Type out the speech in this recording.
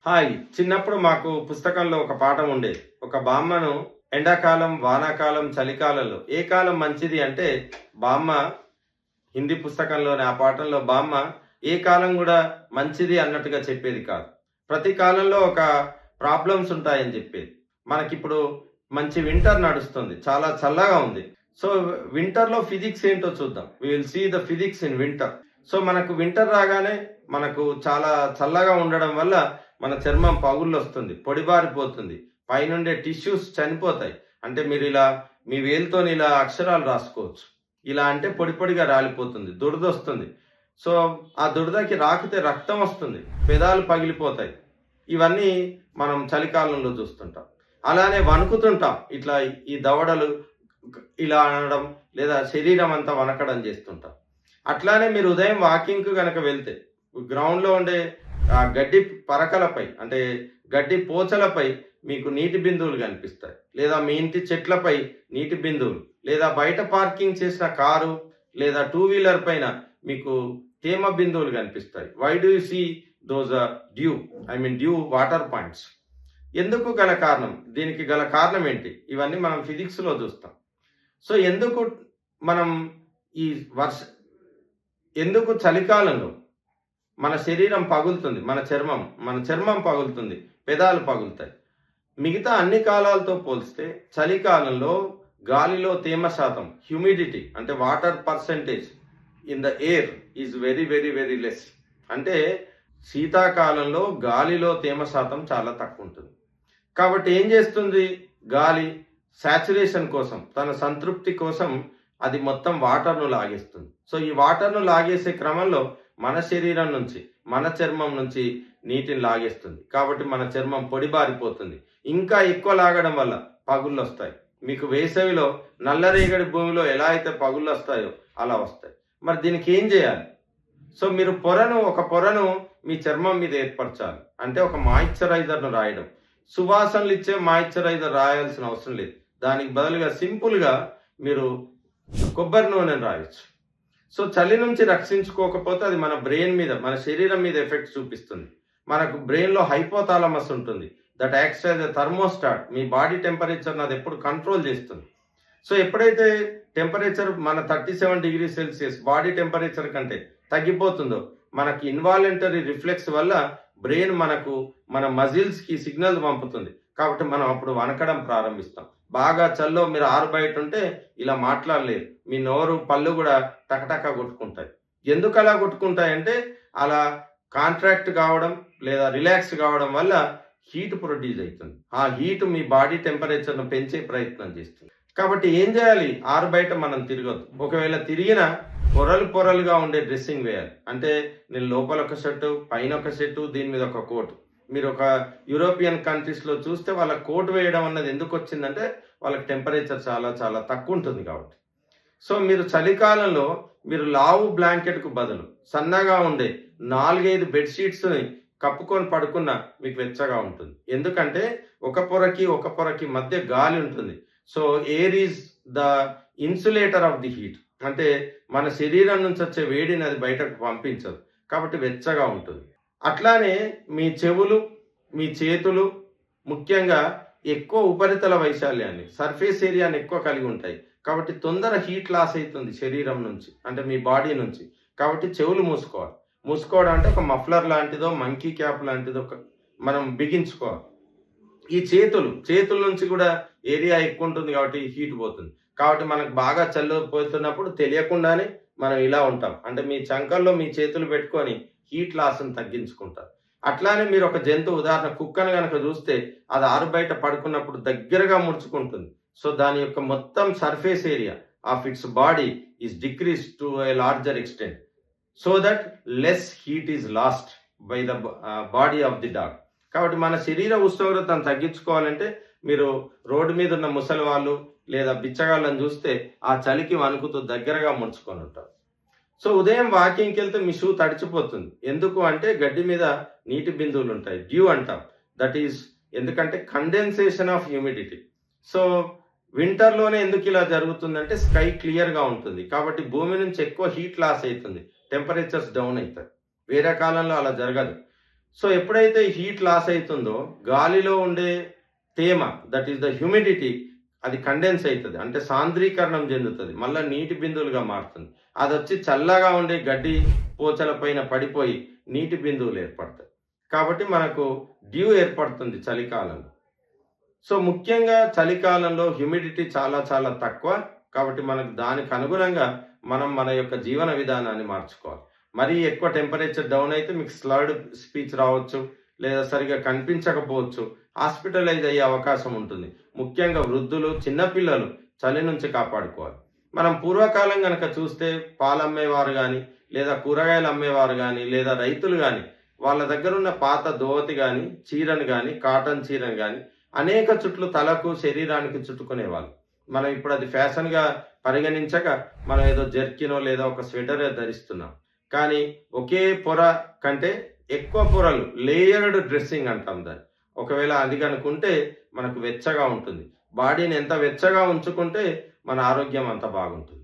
Hi! చిన్నప్పుడు మాకు పుస్తకంలో ఒక పాఠం ఉండేది. ఒక బామ్మను ఎండాకాలం, వానాకాలం, చలికాలంలో ఏ కాలం మంచిది అంటే బామ్మ హిందీ పుస్తకంలోని ఆ పాఠంలో బామ్మ ఏ కాలం గూడా మంచిది అన్నట్టుగా చెప్పేది కాదు. ప్రతి కాలంలో ఒక ప్రాబ్లమ్స్ ఉంటాయని జెప్పేది. మనకిప్పుడు మంచి వింటర్ నడుస్తుంది. చాలా చల్లగా ఉంది. సో, వింటర్‌లో ఫిజిక్స్ ఏంటో చూద్దాం. We will see the physics in winter. So, మనకు వింటర్ రాగానే మనకు చాలా చల్లగా ఉండడం వల్ల మన చర్మం పగుళ్ళొస్తుంది. పొడిబారిపోతుంది. పైనుండే టిష్యూస్ చనిపోతాయి. అంటే మీరిలా మీ వేలుతోని ఇలా అక్షరాలు రాసుకోవచ్చు. ఇలా అంటే పొడి పొడిగా రాలిపోతుంది. దురదొస్తుంది. సో, ఆ దురదకి రాకితే రక్తం వస్తుంది. పెదాలు పగిలిపోతాయి. ఇవన్నీ మనం చలికాలంలో చూస్తుంటాం. అలానే వణుకుతుంటాం. ఇట్లా ఈ దవడలు ఇలా అనడం లేదా శరీరం అంతా వణకడం చేస్తుంటాం. అట్లానే మీరు ఉదయం వాకింగ్‌కి గనక వెళ్తే గ్రౌండ్‌లో ఉండే గడ్డి పరకలపై అంటే గడ్డి పోచలపై మీకు నీటి బిందువులు కనిపిస్తాయి. లేదా మీ ఇంటి చెట్లపై నీటి బిందువులు లేదా బయట పార్కింగ్ చేసిన కారు లేదా టూ వీలర్ పైన మీకు తేమ బిందువులు కనిపిస్తాయి. Why do you see those dew dew water points? ఎందుకు గల కారణం? దీనికి గల కారణం ఏంటి? ఇవన్నీ మనం ఫిజిక్స్‌లో చూస్తాం. సో, ఎందుకు మనం ఈ వర్ష ఎందుకు చలికాలంలో మన శరీరం పగులుతుంది. మన చర్మం పగులుతుంది. పెదాలు పగులుతాయి. మిగతా అన్ని కాలాలతో పోలిస్తే చలికాలంలో గాలిలో తేమ శాతం హ్యూమిడిటీ అంటే water percentage in the air is very very very less. అంటే శీతాకాలంలో గాలిలో తేమ శాతం చాలా తక్కువ ఉంటుంది. కాబట్టి ఏం చేస్తుంది గాలి? సాచురేషన్ కోసం, తన సంతృప్తి కోసం అది మొత్తం వాటర్‌ను లాగేస్తుంది. సో, ఈ వాటర్‌ను లాగేసే క్రమంలో మన శరీరం నుంచి, మన చర్మం నుంచి నీటిని లాగేస్తుంది. కాబట్టి మన చర్మం పొడిబారిపోతుంది. ఇంకా ఎక్కువ లాగడం వల్ల పగుళ్ళొస్తాయి. మీకు వేసవిలో నల్లరేగడి భూమిలో ఎలా అయితే పగుళ్ళొస్తాయో అలా వస్తాయి. మరి దీనికి ఏం చేయాలి? సో, మీరు ఒక పొరను మీ చర్మం మీద ఏర్పరచాలి. అంటే ఒక మాయిశ్చరైజర్‌ను రాయడం. సువాసనలు ఇచ్చే మాయిశ్చరైజర్ రాయాల్సిన అవసరం లేదు. దానికి బదులుగా సింపుల్‌గా మీరు కొబ్బరి నూనెను రాయొచ్చు. సో, చలి నుంచి రక్షించుకోకపోతే అది మన బ్రెయిన్ మీద, మన శరీరం మీద ఎఫెక్ట్ చూపిస్తుంది. మనకు బ్రెయిన్‌లో హైపోథాలమస్ ఉంటుంది. That acts as a thermostat. మీ బాడీ టెంపరేచర్‌ని అది ఎప్పుడు కంట్రోల్ చేస్తుంది. సో, ఎప్పుడైతే టెంపరేచర్ మన 37°C బాడీ టెంపరేచర్ కంటే తగ్గిపోతుందో మనకి ఇన్వాలంటరీ రిఫ్లెక్స్ వల్ల బ్రెయిన్ మన మజిల్స్‌కి సిగ్నల్ పంపుతుంది. కాబట్టి మనం అప్పుడు వణకడం ప్రారంభిస్తాం. బాగా చల్లో మీరు ఆరుబయట ఉంటే ఇలా మాట్లాడలేరు. మీ నోరు, పళ్ళు కూడా టకటక కొట్టుకుంటాయి. ఎందుకలా కొట్టుకుంటాయంటే అలా కాంట్రాక్ట్ కావడం లేదా రిలాక్స్ కావడం వల్ల హీట్ ప్రొడ్యూస్ అవుతుంది. ఆ హీట్ మీ బాడీ టెంపరేచర్‌ను పెంచే ప్రయత్నం చేస్తుంది. కాబట్టి ఏం చేయాలి? ఆరుబయట మనం తిరగొద్దు. ఒకవేళ తిరిగినా పొరలు పొరలుగా ఉండే డ్రెస్సింగ్ వేయాలి. అంటే నేను లోపల ఒక షర్టు, పైన ఒక షర్టు, దీని మీద ఒక కోట్. మీరు ఒక యూరోపియన్ కంట్రీస్‌లో చూస్తే వాళ్ళ కోట్ వేయడం అన్నది ఎందుకు వచ్చిందంటే వాళ్ళకి టెంపరేచర్ చాలా చాలా తక్కువ ఉంటుంది కాబట్టి. సో, మీరు చలికాలంలో మీరు లావు బ్లాంకెట్‌కు బదులు సన్నగా ఉండే 4, 5 బెడ్ షీట్స్‌ని కప్పుకొని పడుకున్నా మీకు వెచ్చగా ఉంటుంది. ఎందుకంటే ఒక పొరకి మధ్య గాలి ఉంటుంది. So, air is the insulator of the heat. అంటే మన శరీరం నుంచి వచ్చే వేడిని అది బయటకు పంపించదు. కాబట్టి వెచ్చగా ఉంటుంది. అట్లానే మీ చెవులు, మీ చేతులు ముఖ్యంగా ఎక్కువ ఉపరితల వైశాల్యాన్ని, సర్ఫేస్ ఏరియాని ఎక్కువ కలిగి ఉంటాయి. కాబట్టి తొందర హీట్ లాస్ అవుతుంది శరీరం నుంచి. అంటే మీ బాడీ నుంచి. కాబట్టి చెవులు మూసుకోవాలి. మూసుకోవడం అంటే ఒక మఫ్లర్ లాంటిదో, మంకీ క్యాప్ లాంటిదో మనం బిగించుకోవాలి. ఈ చేతుల నుంచి కూడా ఏరియా ఎక్కువ ఉంటుంది కాబట్టి హీట్ పోతుంది. కాబట్టి మనకు బాగా పోతున్నప్పుడు తెలియకుండానే మనం ఇలా ఉంటాం. అంటే మీ చంకల్లో మీ చేతులు పెట్టుకొని హీట్ లాస్‌ని తగ్గించుకుంటారు. అట్లానే మీరు ఒక జంతువు ఉదాహరణ కుక్కను గనక చూస్తే అది ఆరుబయట పడుకున్నప్పుడు దగ్గరగా ముడుచుకుంటుంది. సో, దాని యొక్క మొత్తం surface area of it's body is decreased to a larger extent. So that less heat is lost by the body of the dog. కాబట్టి మన శరీర ఉష్ణోగ్రతను తగ్గించుకోవాలంటే మీరు రోడ్డు మీద ఉన్న ముసలి వాళ్ళు లేదా బిచ్చగాళ్ళని చూస్తే ఆ చలికి వణుకుతూ దగ్గరగా ముడుచుకొని ఉంటారు. సో, ఉదయం వాకింగ్‌కి వెళ్తే మీ షూ తడిచిపోతుంది. ఎందుకు అంటే గడ్డి మీద నీటి బిందువులు ఉంటాయి. డ్యూ అంటాం. దట్ ఈస్ ఎందుకంటే కండెన్సేషన్ ఆఫ్ హ్యూమిడిటీ. సో, వింటర్‌లోనే ఎందుకు ఇలా జరుగుతుందంటే స్కై క్లియర్‌గా ఉంటుంది. కాబట్టి భూమి నుంచి ఎక్కువ హీట్ లాస్ అవుతుంది. టెంపరేచర్స్ డౌన్ అవుతాయి. వేరే కాలంలో అలా జరగదు. సో ఎప్పుడైతే హీట్ లాస్ అవుతుందో గాలిలో ఉండే తేమ, దట్ ఈస్ ద హ్యూమిడిటీ, అది కండెన్స్ అవుతుంది, అంటే సాంద్రీకరణం చెందుతుంది, మళ్ళీ నీటి బిందువులుగా మారుతుంది. అది వచ్చి చల్లగా ఉండే గడ్డి పోచల పైన పడిపోయి నీటి బిందువులు ఏర్పడతాయి. కాబట్టి మనకు డ్యూ ఏర్పడుతుంది చలికాలంలో. సో ముఖ్యంగా చలికాలంలో హ్యూమిడిటీ చాలా చాలా తక్కువ. కాబట్టి మనకు దానికి అనుగుణంగా మనం మన యొక్క జీవన విధానాన్ని మార్చుకోవాలి. మరీ ఎక్కువ టెంపరేచర్ డౌన్ అయితే మీకు స్లర్డ్ స్పీచ్ రావచ్చు, లేదా సరిగ్గా కనిపించకపోవచ్చు, హాస్పిటలైజ్ అయ్యే అవకాశం ఉంటుంది. ముఖ్యంగా వృద్ధులు, చిన్నపిల్లలు చలి నుంచి కాపాడుకోవాలి. మనం పూర్వకాలం గనక చూస్తే పాలమ్మేవారు గాని, లేదా కూరగాయలు అమ్మేవారు గాని, లేదా రైతులు గాని, వాళ్ళ దగ్గరున్న పాత దోవతి గాని, చీరను గాని, కాటన్ చీరను గాని అనేక చుట్లు తలకు, శరీరానికి చుట్టుకునేవాళ్ళు. మనం ఇప్పుడు అది ఫ్యాషన్‌గా పరిగణించక మనం ఏదో జెర్కినో లేదా ఒక స్వెటరే ధరిస్తున్నాం. కానీ ఒకే పొర కంటే ఎక్కువ పొరలు, లేయర్డ్ డ్రెస్సింగ్ అంటాం దాన్ని. ఒకవేళ అది గనుకుంటే మనకు వెచ్చగా ఉంటుంది. బాడీని ఎంత వెచ్చగా ఉంచుకుంటే మన ఆరోగ్యం అంత బాగుంటుంది.